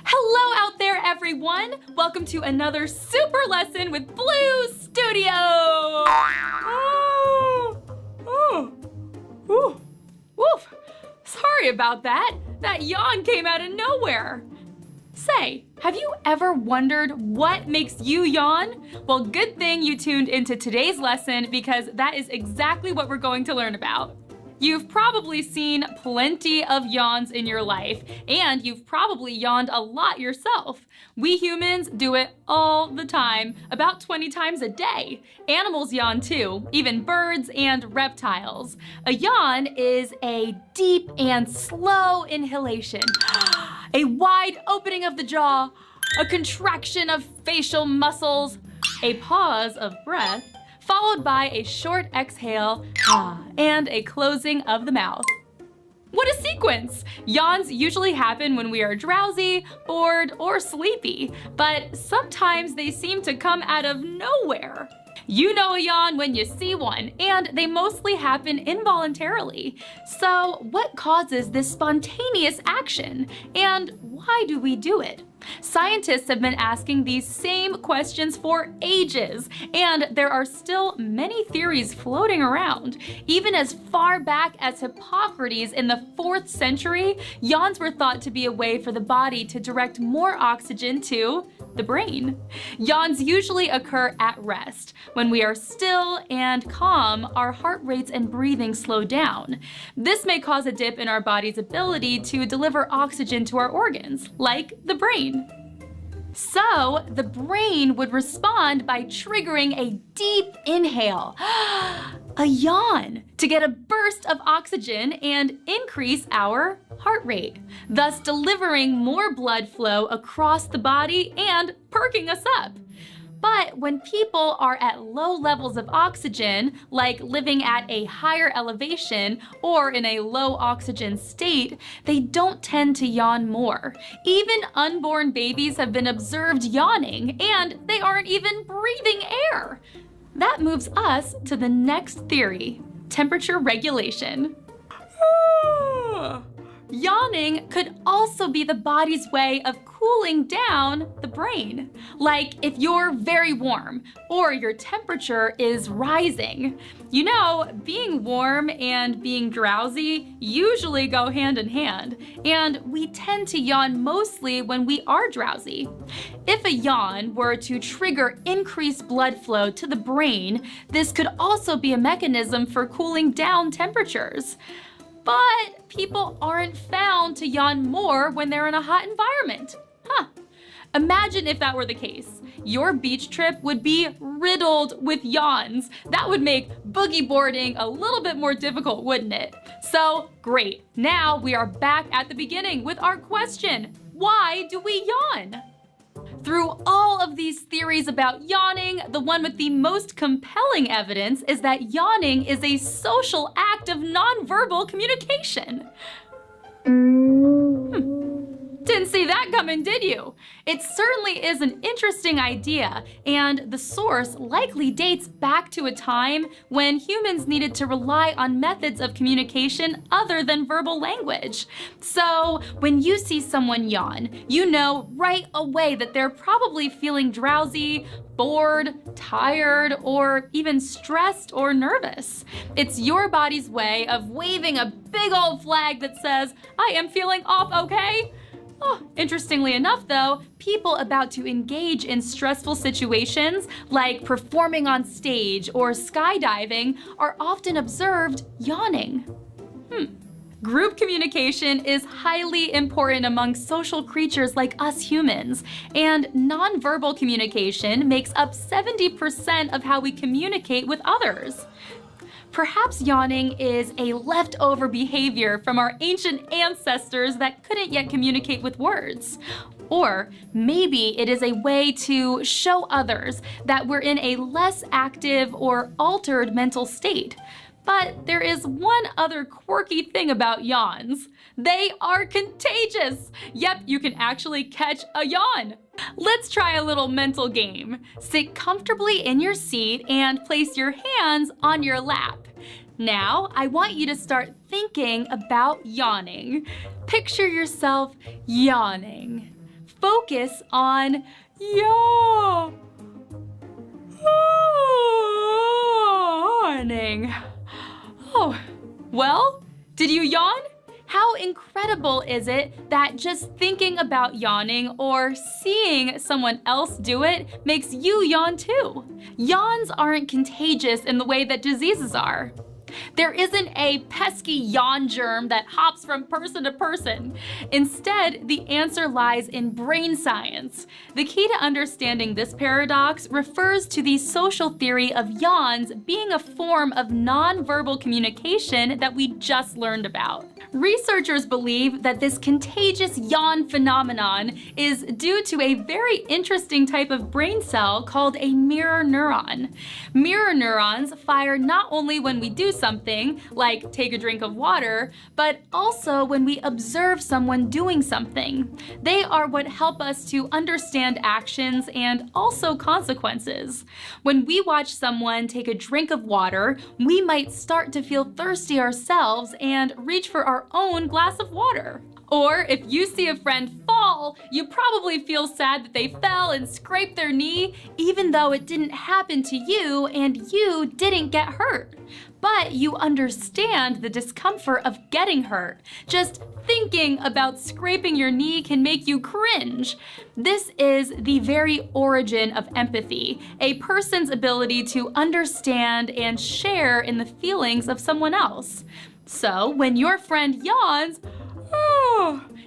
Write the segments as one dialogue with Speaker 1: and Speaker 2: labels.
Speaker 1: Hello out there, everyone! Welcome to another super lesson with Blue Studio! Woof! Sorry about that. That yawn came out of nowhere. Say, have you ever wondered what makes you yawn? Well, good thing you tuned into today's lesson because that is exactly what we're going to learn about. You've probably seen plenty of yawns in your life, and you've probably yawned a lot yourself. We humans do it all the time, about 20 times a day. Animals yawn too, even birds and reptiles. A yawn is a deep and slow inhalation, a wide opening of the jaw, a contraction of facial muscles, a pause of breath, followed by a short exhale, and a closing of the mouth. What a sequence! Yawns usually happen when we are drowsy, bored, or sleepy, but sometimes they seem to come out of nowhere. You know a yawn when you see one, and they mostly happen involuntarily. So, what causes this spontaneous action, and why do we do it? Scientists have been asking these same questions for ages, and there are still many theories floating around. Even as far back as Hippocrates in the 4th century, yawns were thought to be a way for the body to direct more oxygen to the brain. Yawns usually occur at rest. When we are still and calm, our heart rates and breathing slow down. This may cause a dip in our body's ability to deliver oxygen to our organs, like the brain. So, the brain would respond by triggering a deep inhale, a yawn, to get a burst of oxygen and increase our heart rate, thus delivering more blood flow across the body and perking us up. But when people are at low levels of oxygen, like living at a higher elevation or in a low oxygen state, they don't tend to yawn more. Even unborn babies have been observed yawning, and they aren't even breathing air. That moves us to the next theory: temperature regulation. Yawning could also be the body's way of cooling down the brain. Like if you're very warm or your temperature is rising. You know, being warm and being drowsy usually go hand in hand, and we tend to yawn mostly when we are drowsy. If a yawn were to trigger increased blood flow to the brain, this could also be a mechanism for cooling down temperatures. But people aren't found to yawn more when they're in a hot environment. Imagine if that were the case. Your beach trip would be riddled with yawns. That would make boogie boarding a little bit more difficult, wouldn't it? So, great. Now we are back at the beginning with our question. Why do we yawn? Through all of these theories about yawning, the one with the most compelling evidence is that yawning is a social act of nonverbal communication. Didn't see that coming, did you? It certainly is an interesting idea, and the source likely dates back to a time when humans needed to rely on methods of communication other than verbal language. So, when you see someone yawn, you know right away that they're probably feeling drowsy, bored, tired, or even stressed or nervous. It's your body's way of waving a big old flag that says, "I am feeling off, okay?" Interestingly enough though, people about to engage in stressful situations like performing on stage or skydiving are often observed yawning. Group communication is highly important among social creatures like us humans, and nonverbal communication makes up 70% of how we communicate with others. Perhaps yawning is a leftover behavior from our ancient ancestors that couldn't yet communicate with words. Or maybe it is a way to show others that we're in a less active or altered mental state. But there is one other quirky thing about yawns. They are contagious. Yep, you can actually catch a yawn. Let's try a little mental game. Sit comfortably in your seat and place your hands on your lap. Now, I want you to start thinking about yawning. Picture yourself yawning. focus on yawning. Oh, well, did you yawn? How incredible is it that just thinking about yawning or seeing someone else do it makes you yawn too? Yawns aren't contagious in the way that diseases are. There isn't a pesky yawn germ that hops from person to person. Instead, the answer lies in brain science. The key to understanding this paradox refers to the social theory of yawns being a form of nonverbal communication that we just learned about. Researchers believe that this contagious yawn phenomenon is due to a very interesting type of brain cell called a mirror neuron. Mirror neurons fire not only when we do something, like take a drink of water, but also when we observe someone doing something. They are what help us to understand actions and also consequences. When we watch someone take a drink of water, we might start to feel thirsty ourselves and reach for our own glass of water. Or if you see a friend fall, you probably feel sad that they fell and scraped their knee, even though it didn't happen to you and you didn't get hurt. But you understand the discomfort of getting hurt. Just thinking about scraping your knee can make you cringe. This is the very origin of empathy, a person's ability to understand and share in the feelings of someone else. So when your friend yawns,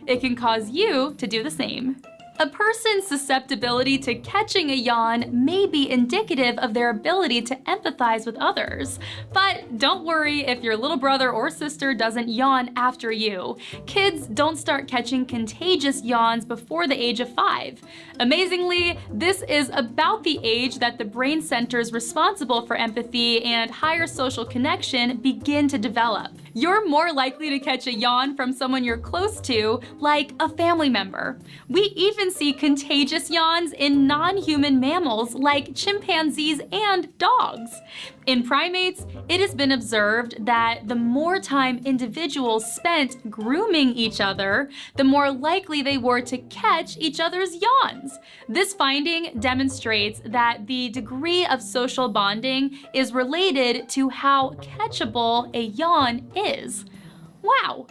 Speaker 1: it can cause you to do the same. A person's susceptibility to catching a yawn may be indicative of their ability to empathize with others. But don't worry if your little brother or sister doesn't yawn after you. Kids don't start catching contagious yawns before the age of 5. Amazingly, this is about the age that the brain centers responsible for empathy and higher social connection begin to develop. You're more likely to catch a yawn from someone you're close to, like a family member. We even see contagious yawns in non-human mammals like chimpanzees and dogs. In primates, it has been observed that the more time individuals spent grooming each other, the more likely they were to catch each other's yawns. This finding demonstrates that the degree of social bonding is related to how catchable a yawn is. Wow!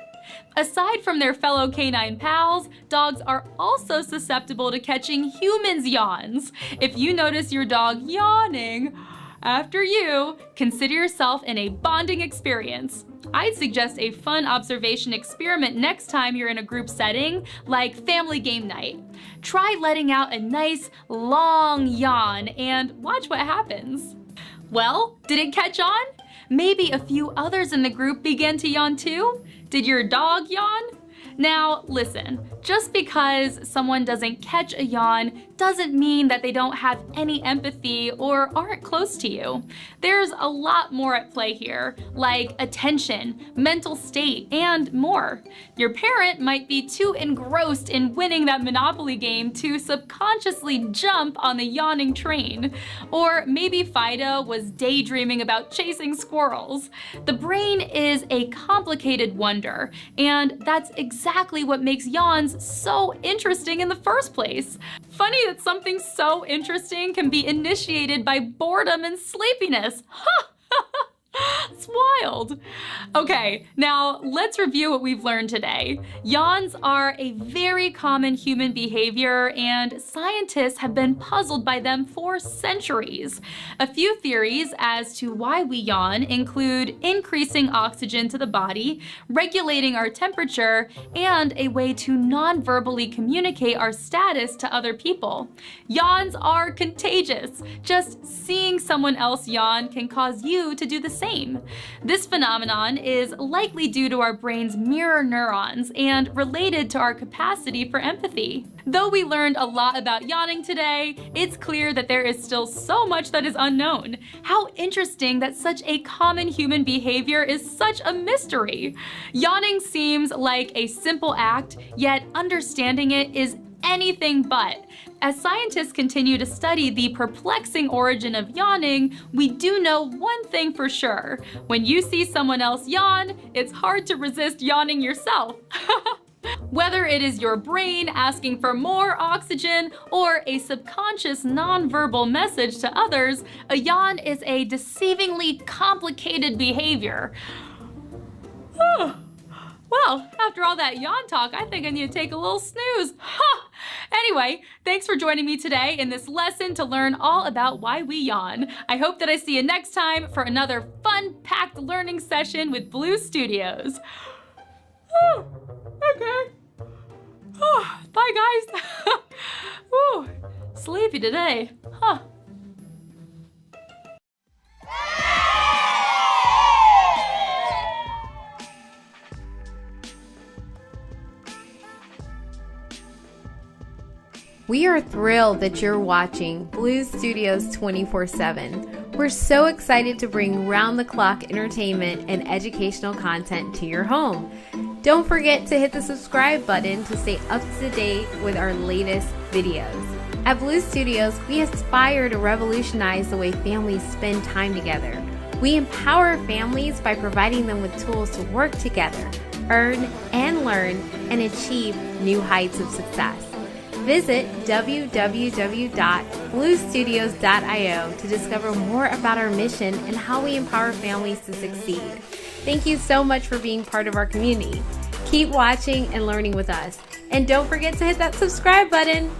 Speaker 1: Aside from their fellow canine pals, dogs are also susceptible to catching humans' yawns. If you notice your dog yawning after you, consider yourself in a bonding experience. I'd suggest a fun observation experiment next time you're in a group setting, like family game night. Try letting out a nice, long yawn and watch what happens. Well, did it catch on? Maybe a few others in the group began to yawn too? Did your dog yawn? Now, listen, just because someone doesn't catch a yawn doesn't mean that they don't have any empathy or aren't close to you. There's a lot more at play here, like attention, mental state, and more. Your parent might be too engrossed in winning that Monopoly game to subconsciously jump on the yawning train. Or maybe Fido was daydreaming about chasing squirrels. The brain is a complicated wonder, and that's exactly what makes yawns so interesting in the first place. Funny that something so interesting can be initiated by boredom and sleepiness. It's wild. Okay, now let's review what we've learned today. Yawns are a very common human behavior, and scientists have been puzzled by them for centuries. A few theories as to why we yawn include increasing oxygen to the body, regulating our temperature, and a way to non-verbally communicate our status to other people. Yawns are contagious. Just seeing someone else yawn can cause you to do the same. This phenomenon is likely due to our brain's mirror neurons and related to our capacity for empathy. Though we learned a lot about yawning today, it's clear that there is still so much that is unknown. How interesting that such a common human behavior is such a mystery. Yawning seems like a simple act, yet understanding it is anything but. As scientists continue to study the perplexing origin of yawning, we do know one thing for sure. When you see someone else yawn, it's hard to resist yawning yourself. Whether it is your brain asking for more oxygen or a subconscious nonverbal message to others, a yawn is a deceivingly complicated behavior. Well, after all that yawn talk, I think I need to take a little snooze. Ha! Anyway, thanks for joining me today in this lesson to learn all about why we yawn. I hope that I see you next time for another fun-packed learning session with Blue Studios. Okay. Bye, guys. Whew, sleepy today. Huh.
Speaker 2: We are thrilled that you're watching Blue Studios 24/7. We're so excited to bring round-the-clock entertainment and educational content to your home. Don't forget to hit the subscribe button to stay up to date with our latest videos. At Blue Studios, we aspire to revolutionize the way families spend time together. We empower families by providing them with tools to work together, earn and learn, and achieve new heights of success. Visit www.bluestudios.io to discover more about our mission and how we empower families to succeed. Thank you so much for being part of our community. Keep watching and learning with us. And don't forget to hit that subscribe button.